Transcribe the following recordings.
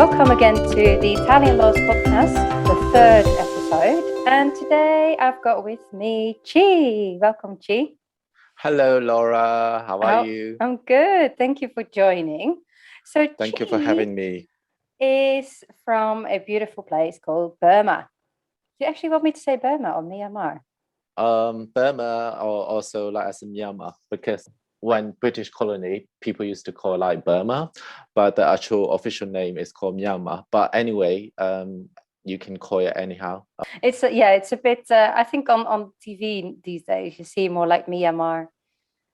Welcome again to the Tali Loz podcast, the third episode. And today I've got with me Chi. Welcome, Chi. Hello, Laura. How are you? I'm good. Thank you for joining. So Thank you for having me. is from a beautiful place called Burma. Do you actually want me to say Burma or Myanmar? Burma, or also like as in Myanmar, because when British colony, people used to call like Burma, but the actual official name is called Myanmar. But anyway, you can call it anyhow. It's a bit. I think on TV these days you see more like Myanmar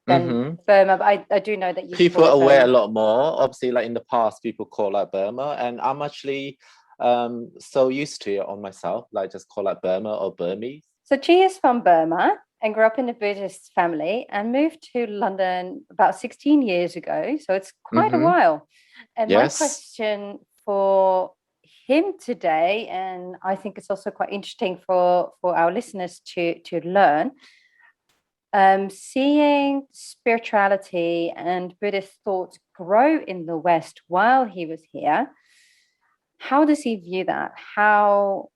than Burma. But I do know that you People call it are aware a Burma. lot more. Obviously, like in the past, people call like Burma, and I'm actually so used to it on myself, like just call like Burma or Burmese. So Chi is from Burma and grew up in a Buddhist family and moved to London about 16 years ago. So it's quite a while. And my question for him today, and I think it's also quite interesting for our listeners to learn, seeing spirituality and Buddhist thoughts grow in the West while he was here, how does he view that? How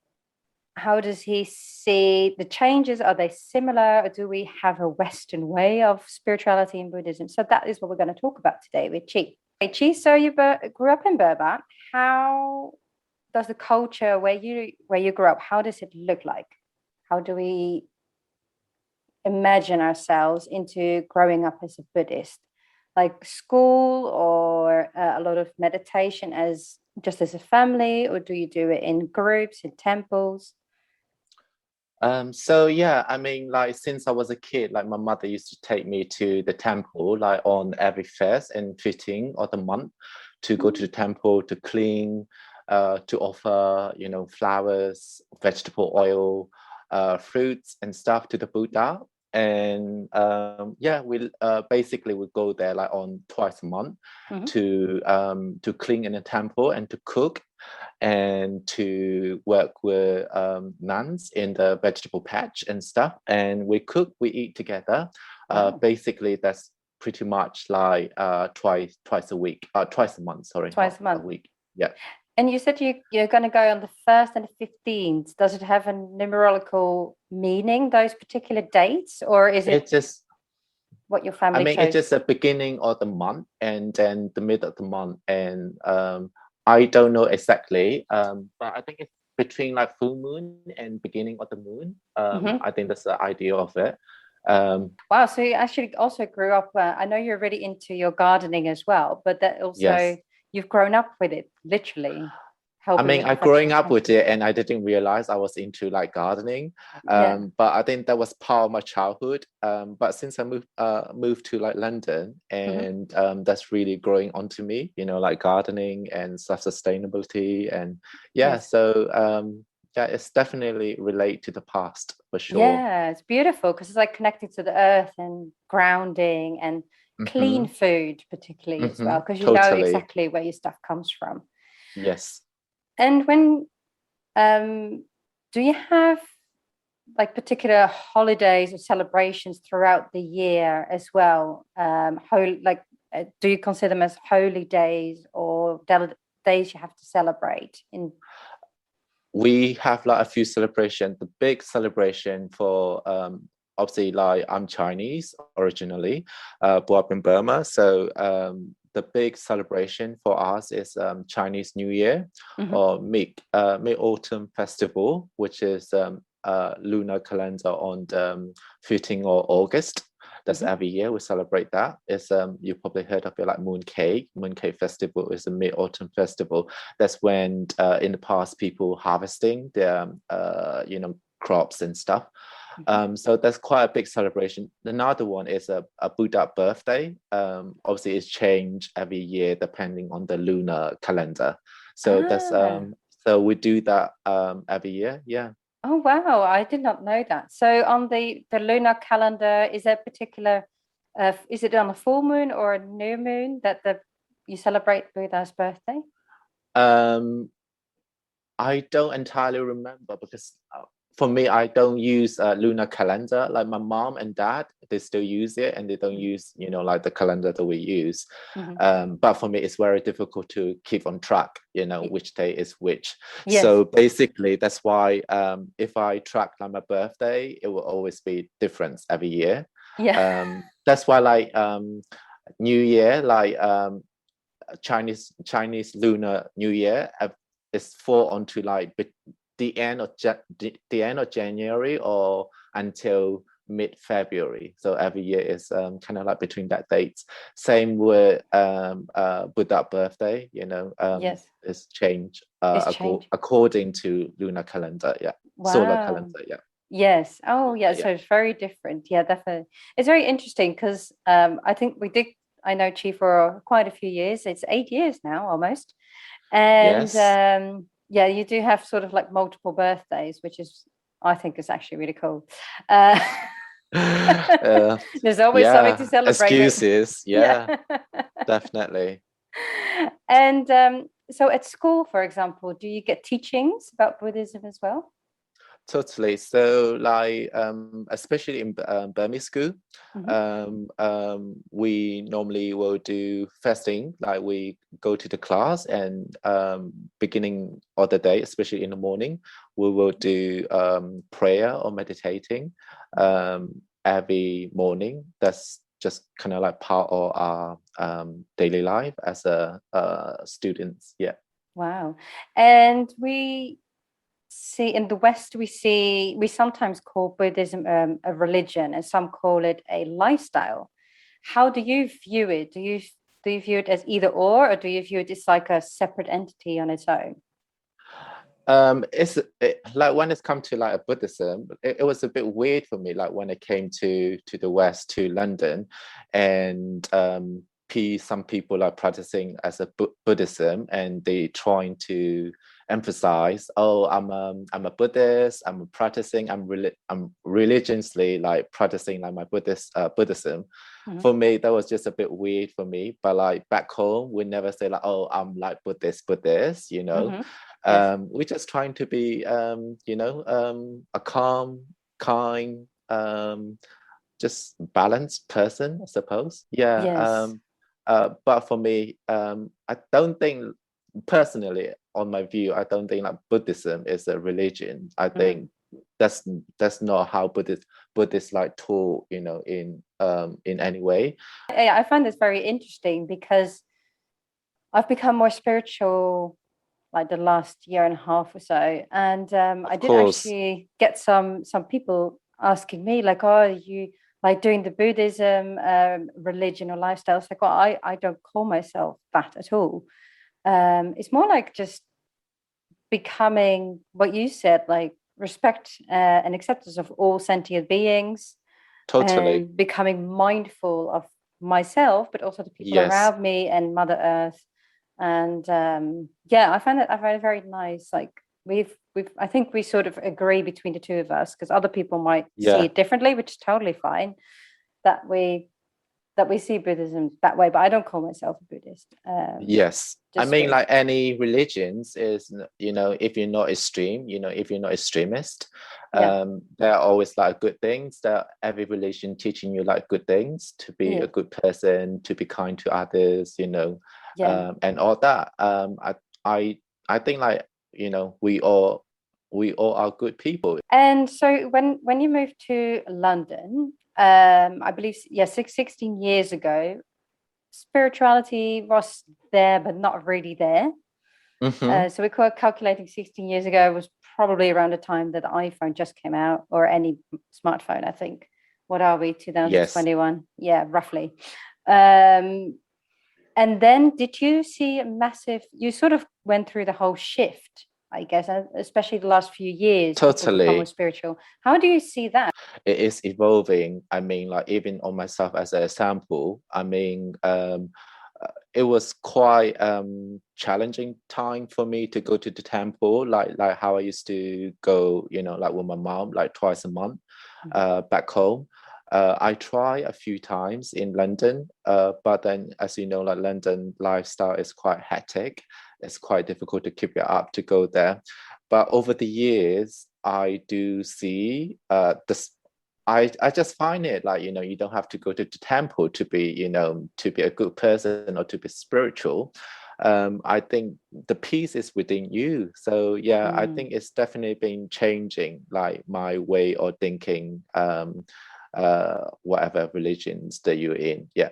does he see the changes? Are they similar, or do we have a Western way of spirituality in Buddhism? So that is what we're going to talk about today with Chi. Hey, Chi, so you grew up in Burma. How does the culture where you grew up, how does it look like? How do we imagine ourselves into growing up as a Buddhist? Like school or a lot of meditation as just as a family, or do you do it in groups, in temples? So yeah, I mean, like since I was a kid, like my mother used to take me to the temple, like on every first and 15th of the month, to go to the temple to clean, to offer, flowers, vegetable oil, fruits and stuff to the Buddha. And yeah, we basically would go there like on twice a month to clean in the temple and to cook and to work with nuns in the vegetable patch and stuff. And we cook, we eat together. Basically, that's pretty much like twice a month. Sorry, twice a month. A week. Yeah. And you said you're going to go on the 1st and the 15th. Does it have a numerological meaning, those particular dates, or is it just what your family chose? It's just the beginning of the month and then the middle of the month. And I don't know exactly, but I think it's between like full moon and beginning of the moon. I think that's the idea of it. Wow, so you actually also grew up, I know you're really into your gardening as well, but that also you've grown up with it, literally. I mean, I growing up with it and I didn't realize I was into like gardening. But I think that was part of my childhood. But since I moved to like London, and that's really growing onto me, like gardening and self-sustainability. And so it's definitely relate to the past for sure. Yeah, it's beautiful because it's like connecting to the earth and grounding and clean food particularly as well, because you know exactly where your stuff comes from. Yes. And when do you have like particular holidays or celebrations throughout the year as well? Do you consider them as holy days or days you have to celebrate? We have like a few celebrations. The big celebration for obviously, like I'm Chinese originally, brought up in Burma, so the big celebration for us is Chinese New Year or Mid-Autumn Festival, which is lunar calendar on the 15th of August. That's every year we celebrate that. It's you probably heard of it like Mooncake. Mooncake Festival is a Mid-Autumn Festival. That's when in the past people harvesting their crops and stuff. So that's quite a big celebration. Another one is a Buddha birthday. Obviously it's changed every year depending on the lunar calendar. So that's so we do that every year. Yeah. Oh wow, I did not know that. So on the lunar calendar, is there particular is it on a full moon or a new moon that you celebrate Buddha's birthday? I don't entirely remember because for me, I don't use a lunar calendar. Like my mom and dad, they still use it, and they don't use, like the calendar that we use. But for me, it's very difficult to keep on track, which day is which. Yes. So basically, that's why if I track like my birthday, it will always be different every year. Yeah. That's why like New Year, like Chinese Lunar New Year, is fall onto like the end of January or until mid-February. So every year is kind of like between that dates. Same with Buddha birthday, Yes. is changed It's changed. according to lunar calendar, solar Wow. calendar, Yes. Oh, yeah. Yeah. So it's very different. Yeah, definitely. It's very interesting because I think I know Chi for quite a few years. It's 8 years now almost. And Yes. yeah, you do have sort of like multiple birthdays, which I think is actually really cool. There's always something to celebrate. Excuses. Yeah, definitely. And so at school, for example, do you get teachings about Buddhism as well? Totally. So like especially in Burmese school, we normally will do fasting. Like we go to the class, and beginning of the day, especially in the morning, we will do prayer or meditating every morning. That's just kind of like part of our daily life as a students. Yeah. Wow. And we see in the West, we sometimes call Buddhism a religion, and some call it a lifestyle. How do you view it? Do you view it as either or do you view it as like a separate entity on its own? Like when it's come to like a Buddhism, it was a bit weird for me. Like when it came to the West, to London, and some people are practicing as a Buddhism, and they trying to emphasize, oh, I'm a Buddhist, I'm practicing, I'm religiously like practicing like my Buddhism. For me, that was just a bit weird for me. But like back home, we never say like, oh, I'm like Buddhist, Yes. we're just trying to be a calm, kind, just balanced person, I suppose. Yes. But for me, I don't think, personally, on my view, I don't think like Buddhism is a religion. I think that's not how Buddhists like taught, in any way. I find this very interesting because I've become more spiritual like the last year and a half or so, and I Of did course. actually get some people asking me like, "Oh, are you like doing the Buddhism religion or lifestyle?" It's like, "Well, I don't call myself that at all. It's more like just becoming what you said, like respect and acceptance of all sentient beings, Totally. and becoming mindful of myself, but also the people Yes. around me and Mother Earth." And yeah, I find it very nice. Like I think we sort of agree between the two of us, because other people might see Yeah. it differently, which is totally fine. That we see Buddhism that way, but I don't call myself a Buddhist. Yes. I Just mean, like any religions is, if you're not extreme, if you're not extremist, yeah, there are always like good things, that every religion teaching you like good things, to be yeah, a good person, to be kind to others, yeah. and all that. I think like, we all are good people. And so when you moved to London, I believe, yeah, 16 years ago, spirituality was there, but not really there. So we're calculating 16 years ago was probably around the time that the iPhone just came out, or any smartphone, I think. What are we, Yes. 2021? Yeah, roughly. And then did you see a massive, you sort of went through the whole shift, I guess, especially the last few years, people become more Totally. spiritual. How do you see that? It is evolving. I mean, like even on myself as an example, I mean, it was quite challenging time for me to go to the temple, like how I used to go, like with my mom, like twice a month, back home. I tried a few times in London, but then, as you know, like London lifestyle is quite hectic. It's quite difficult to keep it up to go there. But over the years, I do see this. I just find it like, you don't have to go to the temple to be, to be a good person or to be spiritual. I think the peace is within you. So yeah, I think it's definitely been changing like my way of thinking, whatever religions that you're in. Yeah.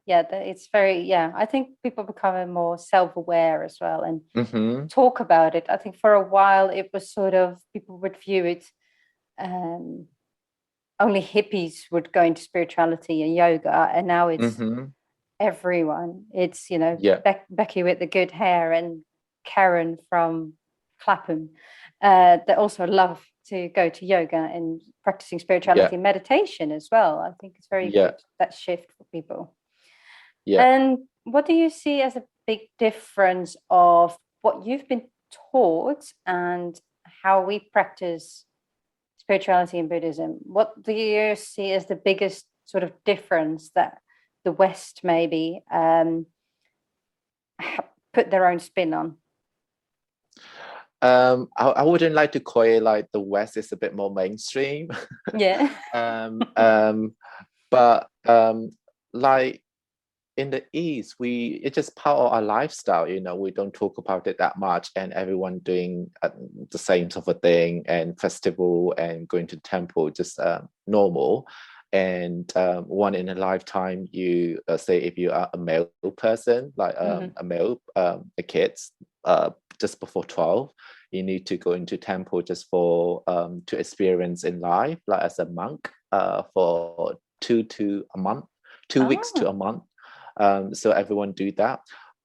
Yeah, it's very, yeah, I think people become more self-aware as well and talk about it. I think for a while it was sort of, people would view it, only hippies would go into spirituality and yoga, and now it's everyone. It's, Yeah. Becky with the good hair and Karen from Clapham, that also love to go to yoga and practicing spirituality and meditation as well. I think it's very good, that shift for people. Yeah. And what do you see as a big difference of what you've been taught and how we practice spirituality and Buddhism? What do you see as the biggest sort of difference that the West maybe put their own spin on? I wouldn't like to call it like the West is a bit more mainstream. Yeah. But like in the East, it's just part of our lifestyle. We don't talk about it that much, and everyone doing the same sort of thing, and festival and going to temple, just normal. And one in a lifetime, you say if you are a male person, like a male, a kids, just before 12, you need to go into temple just for to experience in life, like as a monk, for 2 weeks to a month. So everyone do that,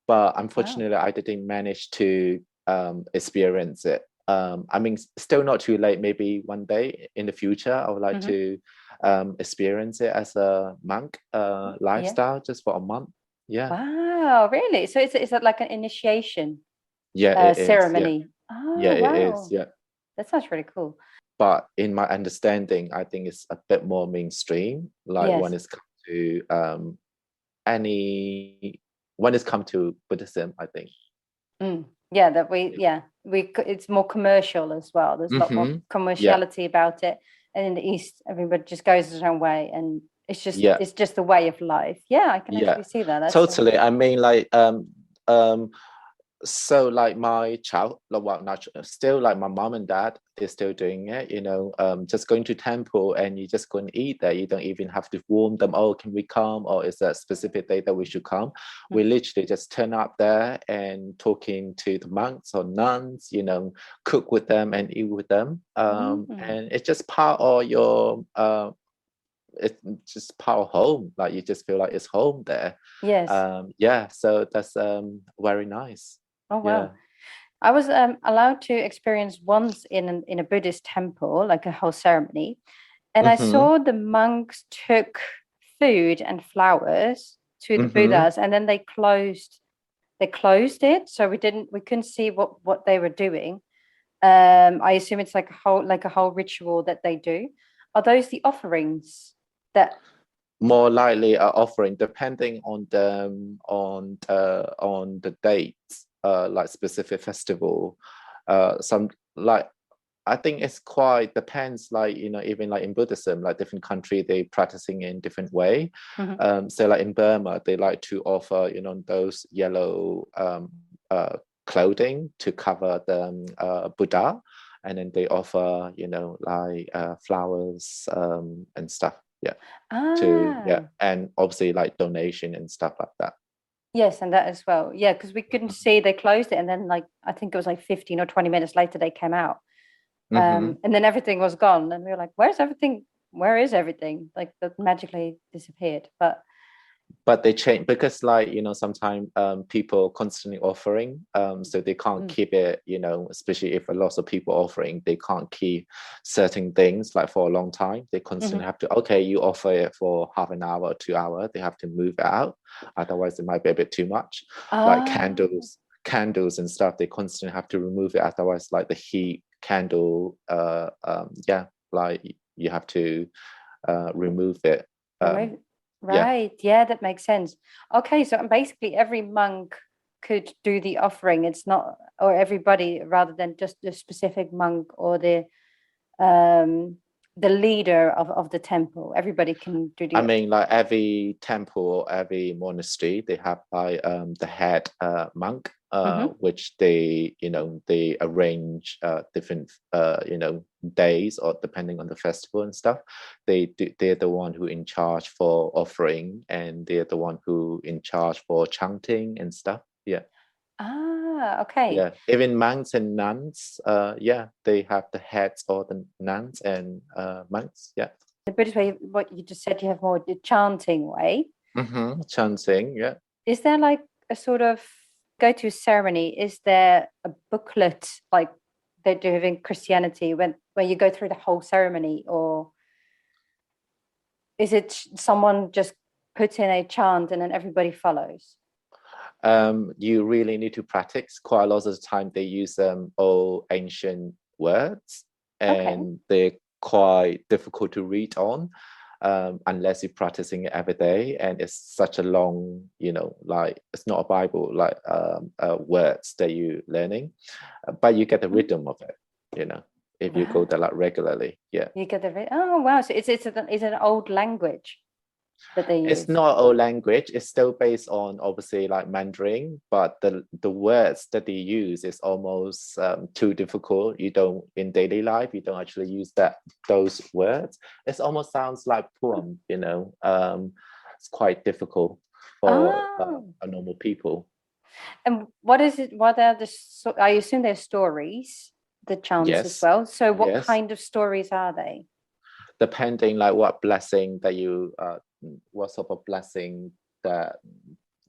but unfortunately, I didn't manage to experience it. I mean, still not too late. Maybe one day in the future, I would like to experience it as a monk lifestyle just for a month. Yeah. Wow, really? So it's like an initiation ceremony. Yeah, Oh, wow. it is. Yeah. That sounds really cool. But in my understanding, I think it's a bit more mainstream. Like when it's come to when it's come to Buddhism, I think. Yeah, that it's more commercial as well. There's a lot more commerciality about it. And in the East, everybody just goes their own way, and it's just the way of life. Yeah, I can actually see that. That's totally. I mean, like so like my child, well, not still, like my mom and dad, they're still doing it, just going to temple and you just go and eat there. You don't even have to warn them, oh, can we come, or is there a specific day that we should come? We literally just turn up there and talking to the monks or nuns, cook with them and eat with them, and it's just part of your it's just part of home. Like you just feel like it's home there. So that's very nice. Oh wow. I was allowed to experience once in a Buddhist temple, like a whole ceremony, and I saw the monks took food and flowers to the Buddhas, and then they closed it, so we couldn't see what they were doing. I assume it's like a whole ritual that they do. Are those the offerings that? More likely an offering, depending on the dates, like specific festival. Some, like, I think it's quite depends, like, even like in Buddhism, like different country, they practicing in different way. So like in Burma, they like to offer, those yellow clothing to cover the Buddha, and then they offer, like flowers and stuff. And obviously like donation and stuff like that. Yes, and that as well. Yeah, because we couldn't see, they closed it, and then like I think it was like 15 or 20 minutes later they came out, and then everything was gone, and we were like, "Where's everything? Where is everything?" Like that magically disappeared. But they change because, like, sometimes people constantly offering, so they can't keep it, especially if a lot of people offering, they can't keep certain things like for a long time. They constantly have to, okay, you offer it for half an hour, 2 hours, they have to move it out, otherwise it might be a bit too much. Like candles and stuff, they constantly have to remove it, otherwise like the heat candle, like you have to remove it. Right, yeah, that makes sense. Okay, so basically every monk could do the offering. It's not, or everybody, rather than just the specific monk or the leader of the temple. Everybody can do the. I mean, like every temple, every monastery, they have like the head monk, which they arrange different days, or depending on the festival and stuff. They're the one who in charge for offering, and they're the one who in charge for chanting and stuff. Yeah. Ah, okay. Yeah, even monks and nuns, they have the heads, or the nuns and monks. Yeah. The Buddhist way, what you just said, you have more the chanting way. Chanting, yeah. Is there like a sort of go-to ceremony? Is there a booklet like they do in Christianity when you go through the whole ceremony, or is it someone just puts in a chant and then everybody follows? You really need to practice. Quite a lot of the time they use old ancient words, and they're quite difficult to read on unless you're practicing it every day. And it's such a long, like it's not a Bible, like words that you're learning, but you get the rhythm of it, if you go there like regularly. Yeah, you get the oh wow, so it's an old language that they use. It's not old language. It's still based on obviously like Mandarin, but the words that they use is almost too difficult. You don't, in daily life, you don't actually use those words. It almost sounds like poem. It's quite difficult for a normal people. And what is it? What are I assume they're stories, the chants as well. So what kind of stories are they? Depending like what blessing that you what sort of blessing that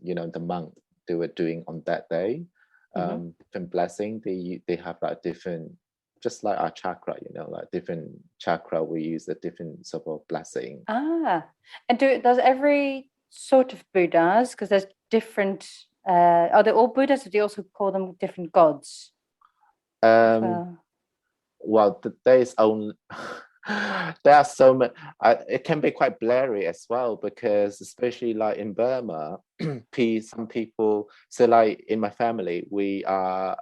the monk they were doing on that day. Different blessing, they have like different, just like our chakra, like different chakra, we use a different sort of blessing. And does every sort of Buddhas, because there's different are they all Buddhas, or do you also call them different gods? Well, there is only there are so many. It can be quite blurry as well, because especially like in Burma, some people. So like in my family, we are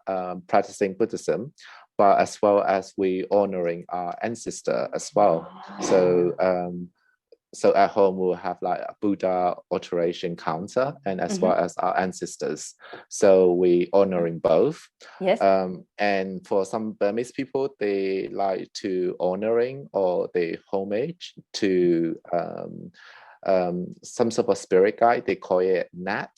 practicing Buddhism, but as well as we honoring our ancestor as well. So at home we'll have like a Buddha alteration counter, and as well as our ancestors. So we honoring both. Yes. And for some Burmese people, they like to honoring or they homage to some sort of spirit guide. They call it Nat,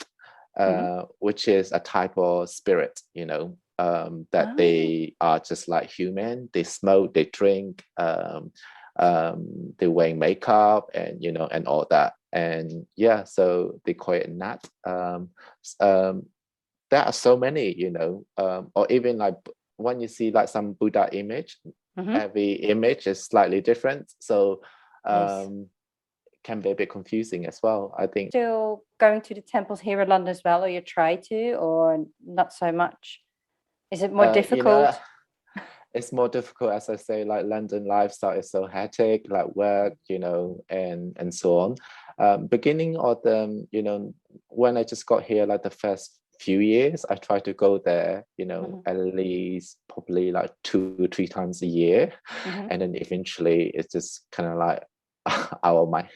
which is a type of spirit, that they are just like human. They smoke, they drink, they wearing makeup, and and all that, and so they call it Nat. There are so many, or even like when you see like some Buddha image, every image is slightly different, so can be a bit confusing as well, I think. Still going to the temples here in London as well, or you try to, or not so much? Is it more difficult? It's more difficult, as I say, like London lifestyle is so hectic, like work, and so on. Beginning of the, when I just got here, like the first few years, I try to go there, at least probably like 2 or 3 times a year. And then eventually it's just kind of like out of my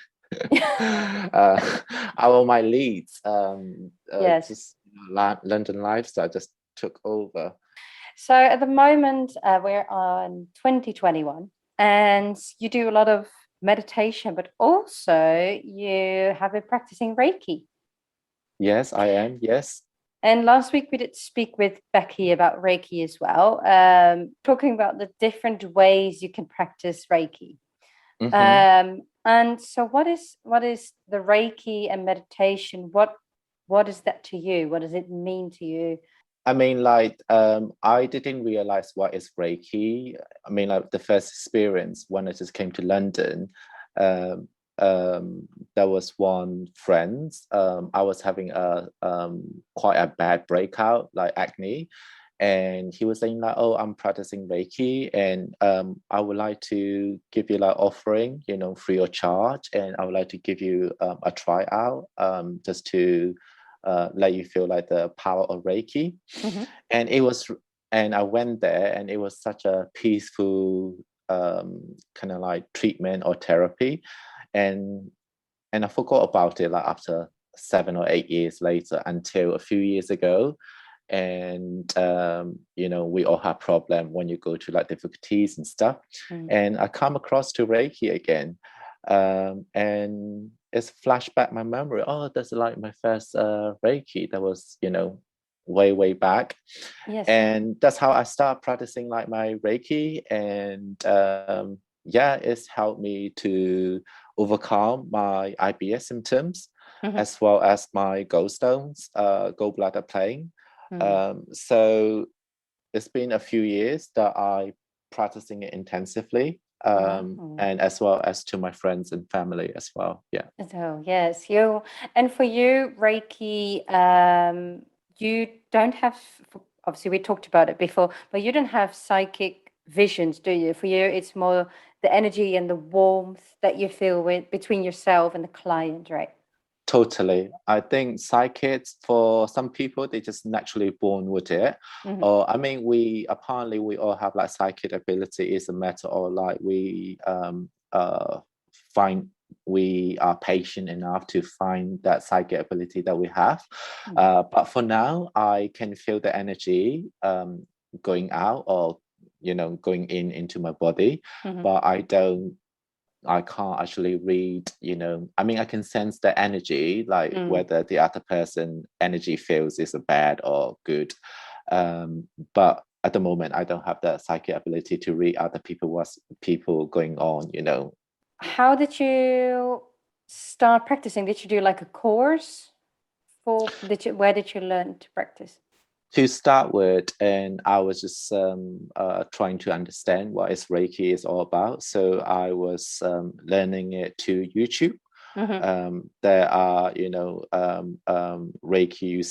my leads. Just London lifestyle just took over. So at the moment, we're on 2021, and you do a lot of meditation, but also you have been practicing Reiki. Yes, I am. Yes. And last week we did speak with Becky about Reiki as well, talking about the different ways you can practice Reiki. And so what is the Reiki and meditation? What is that to you? What does it mean to you? I mean, like, I didn't realize what is Reiki. I mean, like the first experience when I just came to London, there was one friend. I was having quite a bad breakout, like acne, and he was saying like, "Oh, I'm practicing Reiki, and I would like to give you like offering, free of charge, and I would like to give you a tryout, just to let you feel like the power of Reiki. Mm-hmm. And I went there, and it was such a peaceful kind of like treatment or therapy, and I forgot about it like after 7 or 8 years later, until a few years ago. And we all have problem when you go to like difficulties and stuff. And I come across to Reiki again, and it's flashback my memory. Oh, that's like my first Reiki. That was way back. Yes. And that's how I started practicing like my Reiki. And it's helped me to overcome my IBS symptoms, as well as my gallbladder pain. So it's been a few years that I practicing it intensively, and as well as to my friends and family as well. Yeah. So yes, and for you, Reiki, you don't have, obviously we talked about it before, but you don't have psychic visions, do you? For you, it's more the energy and the warmth that you feel between yourself and the client, right? Totally. I think psychics, for some people, they just naturally born with it. Or I mean, we all have like psychic ability. It's a matter of like we find we are patient enough to find that psychic ability that we have. But for now, I can feel the energy going out, or going into my body, but I can't actually read, I mean, I can sense the energy, like whether the other person energy feels is bad or good. But at the moment, I don't have the psychic ability to read other what's people going on, How did you start practicing? Did you do like a course where did you learn to practice? To start with, and I was just trying to understand what is Reiki is all about. So I was learning it to YouTube. There are Reiki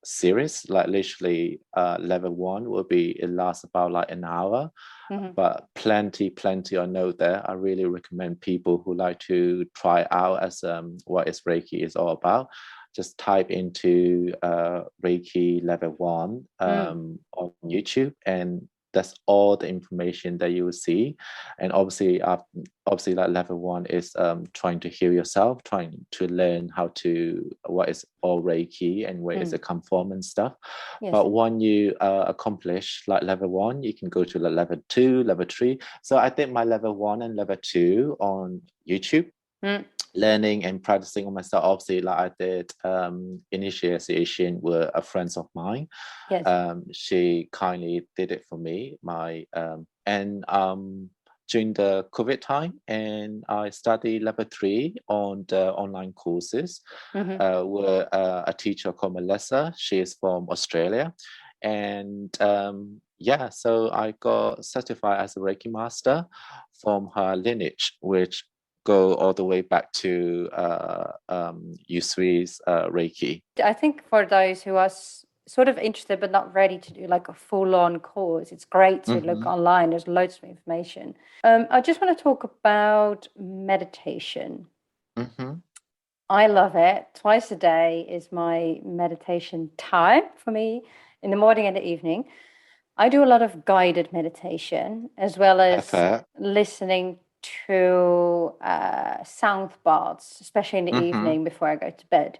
series, like literally level 1 will be, it lasts about like an hour, but plenty I know there. I really recommend people who like to try out as what is Reiki is all about. Just type into Reiki level 1 on YouTube, and that's all the information that you will see. And obviously like level 1 is trying to heal yourself, trying to learn what is all Reiki and where is it come from and stuff. Yes. But when you accomplish like level 1, you can go to the level 2, level 3. So I think my level 1 and level 2 on YouTube, learning and practicing on myself. Obviously, like I did initiation with a friend of mine. Yes. She kindly did it for me. During the COVID time, and I studied level 3 on the online courses with a teacher called Melissa. She is from Australia. And so I got certified as a Reiki master from her lineage, which go all the way back to Usui's Reiki. I think for those who are sort of interested but not ready to do like a full-on course, it's great to look online. There's loads of information. I just want to talk about meditation. I love it. Twice a day is my meditation time for me, in the morning and the evening. I do a lot of guided meditation, as well as listening to sound baths, especially in the evening before I go to bed.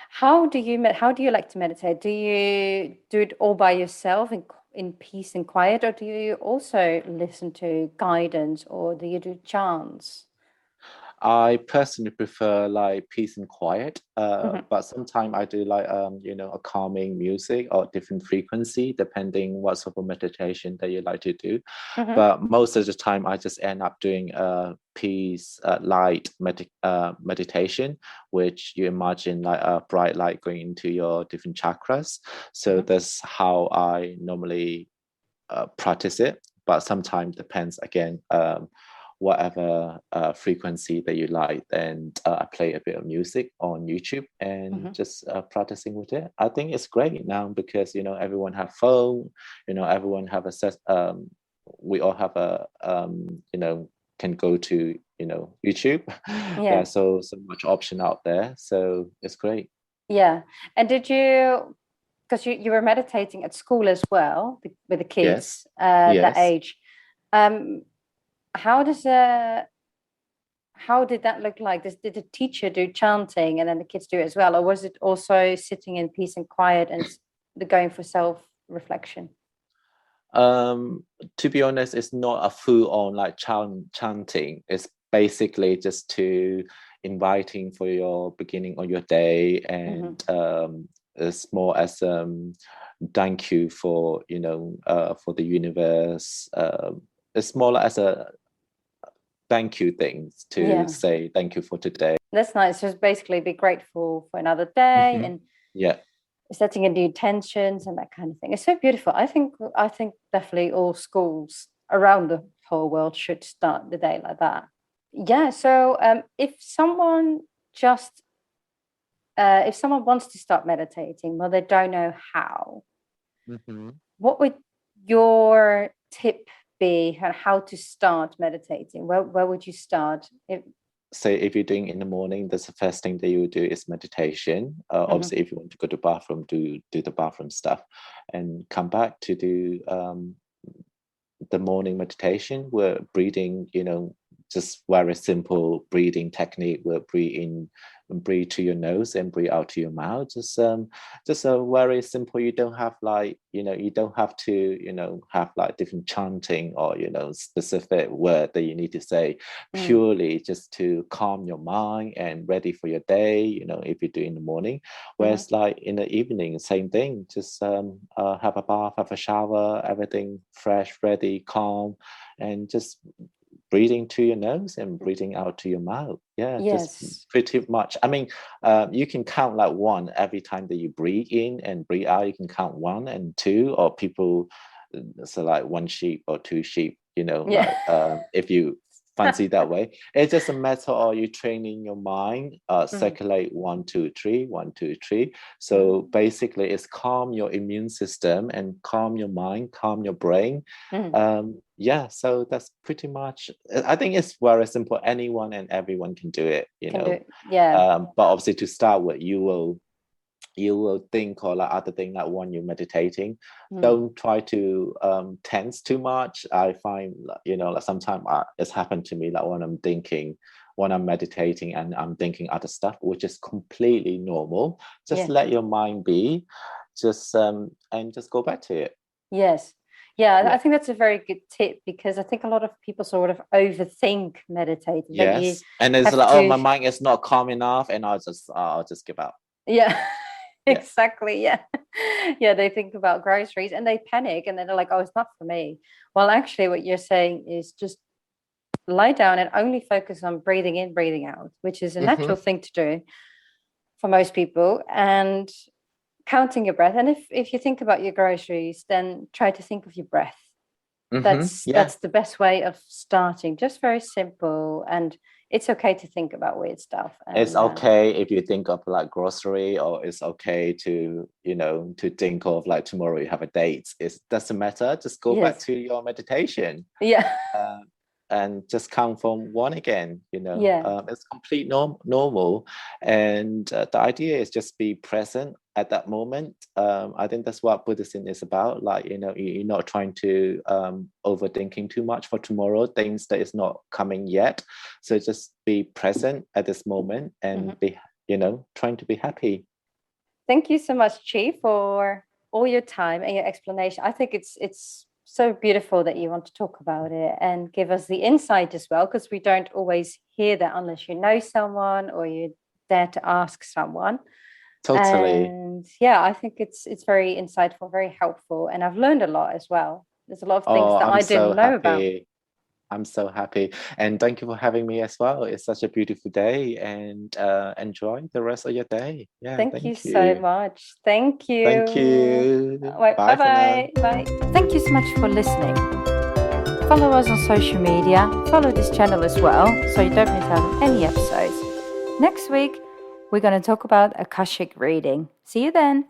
How do you like to meditate? Do you do it all by yourself in peace and quiet, or do you also listen to guidance, or do you do chants? I personally prefer like peace and quiet, but sometimes I do like a calming music or different frequency depending what sort of meditation that you like to do. But most of the time I just end up doing a peace light meditation, which you imagine like a bright light going into your different chakras. So that's how I normally practice it. But sometimes depends again. Whatever frequency that you like, and I play a bit of music on YouTube and just practicing with it. I think it's great now because everyone have phone, everyone have access. We all have a can go to YouTube. So much option out there, so it's great. Yeah. And did you, because you were meditating at school as well with the kids Yes, that yes. age. Um, how does how did that look like? Did the teacher do chanting and then the kids do it as well, or was it also sitting in peace and quiet and the going for self-reflection? Um, to be honest, it's not a full-on like chanting. It's basically just to inviting for your beginning of your day, Hmm. and it's more as thank you for for the universe. It's more like as a thank you things to Yeah, say thank you for today. that's nice. Just basically be grateful for another day Hmm. and Yeah. setting in new intentions and that kind of thing. It's so beautiful. I think definitely all schools around the whole world should start the day like that. Yeah. So if someone just if someone wants to start meditating, well, they don't know how, Hmm. what would your tip be on how to start meditating? Where would you start? Say if you're doing in the morning, that's the first thing that you do is meditation. Mhm. Obviously, if you want to go to the bathroom, do the bathroom stuff, and come back to do the morning meditation. We're breathing, just very simple breathing technique. We're breathe to your nose and breathe out to your mouth. Just a very simple. You don't have like, you don't have to, have like different chanting or, specific word that you need to say, Mm. purely just to calm your mind and ready for your day, if you do in the morning. Mhm. Whereas like in the evening, same thing, just have a bath, have a shower, everything fresh, ready, calm, and just breathing to your nose and breathing out to your mouth. Yeah, just Yes. pretty much. I mean, you can count like one every time that you breathe in and breathe out. You can count one and two, or people, so like one sheep or two sheep. Yeah. Like if you fancy that way, it's just a matter of you training your mind, Mhm. circulate 1 2 3, 1 2 3. So Mhm. basically, it's calm your immune system and calm your mind, calm your brain. Mhm. Yeah, so that's pretty much, I think it's very simple. Anyone and everyone can do it, Can do it. Yeah. but obviously to start with, you will think or like other thing, like when you're meditating, Mm. don't try to tense too much. I find like sometimes it's happened to me, like when I'm meditating and I'm thinking other stuff, which is completely normal. Just Yeah. let your mind be, just and just go back to it. Yes. Yeah, I Yeah. think that's a very good tip because I think a lot of people sort of overthink meditating that you Yes, and it's have like, oh, to, my mind is not calm enough, and I'll just give up. yeah, Yeah. exactly. Yeah. Yeah, they think about groceries and they panic and then they're like, oh, it's not for me. Well, actually, what you're saying is just lie down and only focus on breathing in, breathing out, which is a natural Hmm. thing to do for most people. And counting your breath. And if you think about your groceries, then try to think of your breath. Yeah. That's the best way of starting. Just very simple, and it's okay to think about weird stuff. It's And okay if you think of like grocery, or it's okay to to think of like tomorrow you have a date. It doesn't matter. Just go back yes, to your meditation. yeah, uh, and just count from one again. yeah, It's complete normal, and the idea is just be present at that moment. I think that's what Buddhism is about. Like, you're not trying to overthinking too much for tomorrow, things that is not coming yet. So just be present at this moment mhm. and be, trying to be happy. Thank you so much, Chi, for all your time and your explanation. I think it's so beautiful that you want to talk about it and give us the insight as well, because we don't always hear that unless you know someone or you dare to ask someone. Totally. And yeah, I think it's very insightful, very helpful, and I've learned a lot as well. There's a lot of things Oh, that I'm I so didn't know about. happy. I'm so happy. And thank you for having me as well. It's such a beautiful day, and enjoy the rest of your day. Yeah, Thank you thank so you. much. Thank Thank you. you. Right, bye Bye for now. bye. Bye. Thank you so much for listening. Follow us on social media. Follow this channel as well so you don't miss out on any episodes. Next week, we're going to talk about Akashic reading. See you then.